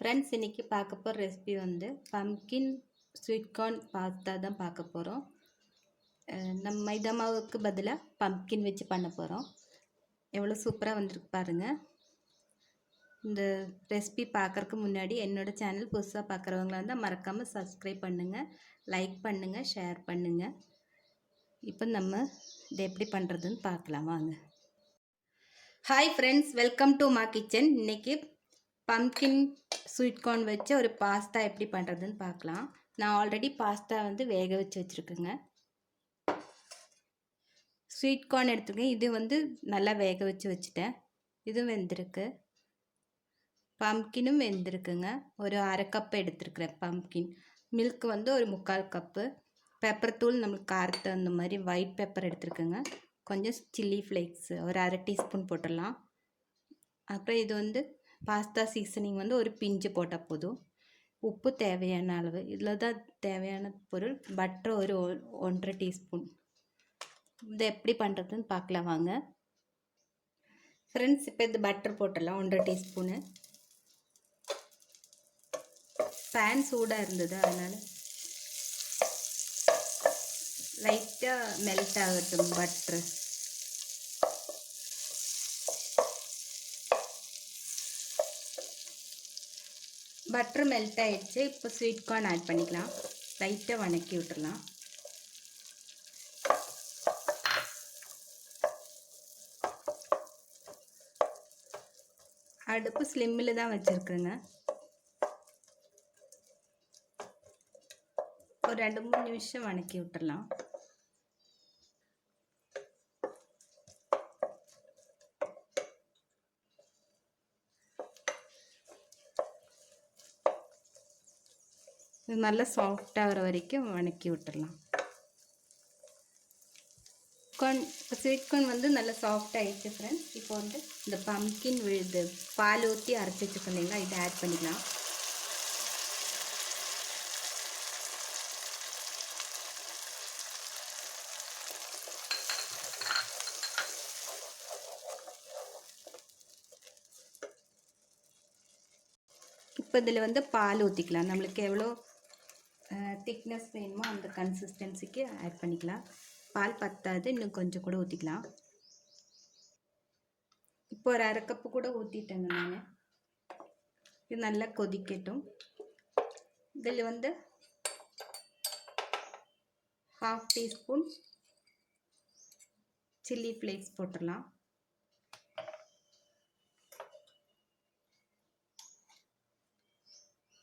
Friends இன்றைக்கி பார்க்க போகிற ரெசிபி வந்து பம்கின் ஸ்வீட் கார்ன் பாஸ்தா தான் பார்க்க போகிறோம். நம்ம மைதா மாவுக்கு பதிலாக பம்கின் வச்சு பண்ண போகிறோம். எவ்வளோ சூப்பராக வந்திருக்கு பாருங்கள். இந்த ரெசிபி பார்க்குறக்கு முன்னாடி என்னோடய சேனல் புதுசாக பார்க்குறவங்களா இருந்தால் மறக்காமல் சப்ஸ்கிரைப் பண்ணுங்கள், லைக் பண்ணுங்கள், ஷேர் பண்ணுங்கள். இப்போ நம்ம இதை எப்படி பண்ணுறதுன்னு பார்க்கலாம் வாங்க. ஹாய் ஃப்ரெண்ட்ஸ், வெல்கம் டு மா கிச்சன். இன்றைக்கி பம்கின் ஸ்வீட் கார்ன் வச்சு ஒரு பாஸ்தா எப்படி பண்ணுறதுன்னு பார்க்கலாம். நான் ஆல்ரெடி பாஸ்தா வந்து வேக வச்சு வச்சுருக்கேங்க. ஸ்வீட் கார்ன் எடுத்துருக்கேன். இது வந்து நல்லா வேக வச்சு வச்சுட்டேன். இதுவும் வெந்திருக்கு. பம்கினும் வெந்திருக்குங்க. ஒரு அரை கப்பு எடுத்துருக்குறேன் பம்கின். மில்க் வந்து ஒரு 3/4 கப்பு. பெப்பர் தூள் நம்மளுக்கு காரத்தை அந்த மாதிரி ஒயிட் பெப்பர் எடுத்துருக்குங்க. கொஞ்சம் சில்லி ஃப்ளேக்ஸு ஒரு அரை டீஸ்பூன் போட்டுடலாம். அப்புறம் இது வந்து பாஸ்தா சீசனிங் வந்து ஒரு பிஞ்சு போட்டால் போதும். உப்பு தேவையான அளவு. இதில் தான் தேவையான பொருள். பட்டர் ஒரு 1.5 டீஸ்பூன். இதை எப்படி பண்ணுறதுன்னு பார்க்கலாம் வாங்க ஃப்ரெண்ட்ஸ். இப்போ இது பட்டர் போட்டுடலாம் 1.5 டீஸ்பூனு. பேன் சூடாக இருந்தது, அதனால் லைட்டாக மெல்ட் ஆகட்டும் பட்ரு. பட்டர் மெல்ட் ஆகிடுச்சு. இப்போ ஸ்வீட் கார்ன் ஆட் பண்ணிக்கலாம். லைட்டாக வணக்கி விட்டுடலாம். அடுப்பு ஸ்லிம்மில் தான் வச்சுருக்குங்க. ஒரு 2-3 நிமிஷம் வணக்கி விட்டுடலாம். இது நல்லா சாஃப்டாக வர வரைக்கும் வணக்கி விட்டுடலாம். ஸ்வீட் கார்ன் வந்து நல்லா சாஃப்ட் ஆகிடுச்சு ஃப்ரெண்ட்ஸ். இப்போ வந்து இந்த பம்கின் விழுது பால் ஊற்றி அரைச்சி வச்சுருந்தீங்களா, இதை ஆட் பண்ணிக்கலாம். இப்போ இதில் வந்து பால் ஊற்றிக்கலாம். நம்மளுக்கு எவ்வளோ திக்னஸ் வேணுமோ அந்த கன்சிஸ்டன்சிக்கு ஆட் பண்ணிக்கலாம். பால் பத்தாது, இன்னும் கொஞ்சம் கூட ஊற்றிக்கலாம். இப்போ ஒரு அரை கப்பு கூட ஊற்றிட்டேங்க நான். இது நல்லா கொதிக்கட்டும். இதில் வந்து 1/2 டீஸ்பூன் சில்லி ஃப்ளேக்ஸ் போட்டுடலாம்.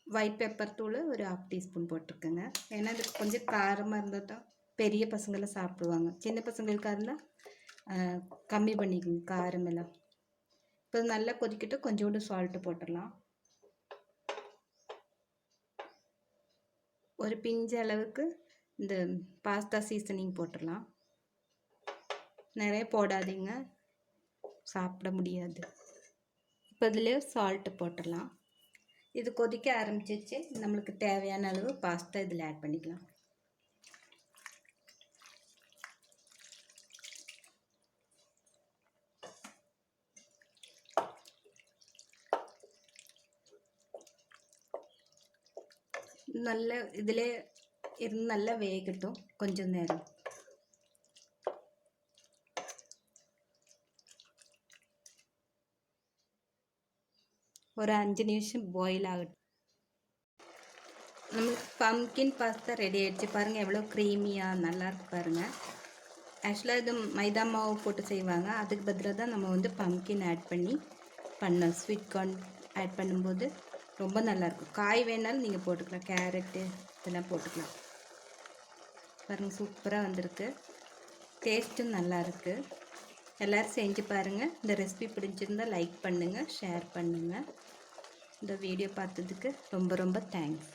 ஒயிட் பெப்பர் தூள் ஒரு 1/2 டீஸ்பூன் போட்டிருக்கேங்க. ஏன்னா இது கொஞ்சம் காரமாக இருந்தால் தான் பெரிய பசங்களாம் சாப்பிடுவாங்க. சின்ன பசங்களுக்காக இருந்தால் கம்மி பண்ணிக்கோங்க காரமெல்லாம். இப்போ நல்லா கொதிக்கிட்டு கொஞ்சோண்டு சால்ட்டு போட்டுடலாம். ஒரு பிஞ்சு அளவுக்கு இந்த பாஸ்தா சீசனிங் போட்டுடலாம். நிறைய போடாதீங்க, சாப்பிட முடியாது. இப்போ இதுலேயே சால்ட்டு போட்டுடலாம். இது கொதிக்க ஆரம்பிச்சிச்சு. நம்மளுக்கு தேவையான அளவு பாஸ்தா இதில் ஆட் பண்ணிக்கலாம். நல்ல இதில் இருந்து நல்லா வேகட்டும் கொஞ்சம் நேரம். ஒரு 5 நிமிஷம் பாயில் ஆகட்டும். நம்மளுக்கு பம்கின் பாஸ்தா ரெடி ஆகிடுச்சு. பாருங்கள் எவ்வளோ க்ரீமியாக நல்லாயிருக்கு பாருங்கள். ஆக்சுவலாக இது மைதா மாவு போட்டு செய்வாங்க. அதுக்கு பதிலாக தான் நம்ம வந்து பம்கின் ஆட் பண்ணி பண்ணோம். ஸ்வீட் கார்ன் ஆட் பண்ணும்போது ரொம்ப நல்லாயிருக்கும். காய் வேணாலும் நீங்கள் போட்டுக்கலாம், கேரட்டு இதெல்லாம் போட்டுக்கலாம். பாருங்கள் சூப்பராக வந்திருக்கு. டேஸ்ட்டும் நல்லாயிருக்கு. எல்லோரும் செஞ்சு பாருங்கள். இந்த ரெசிபி பிடிச்சிருந்தால் லைக் பண்ணுங்கள், ஷேர் பண்ணுங்கள். இந்த வீடியோ பார்த்ததுக்கு ரொம்ப ரொம்ப தேங்க்ஸ்.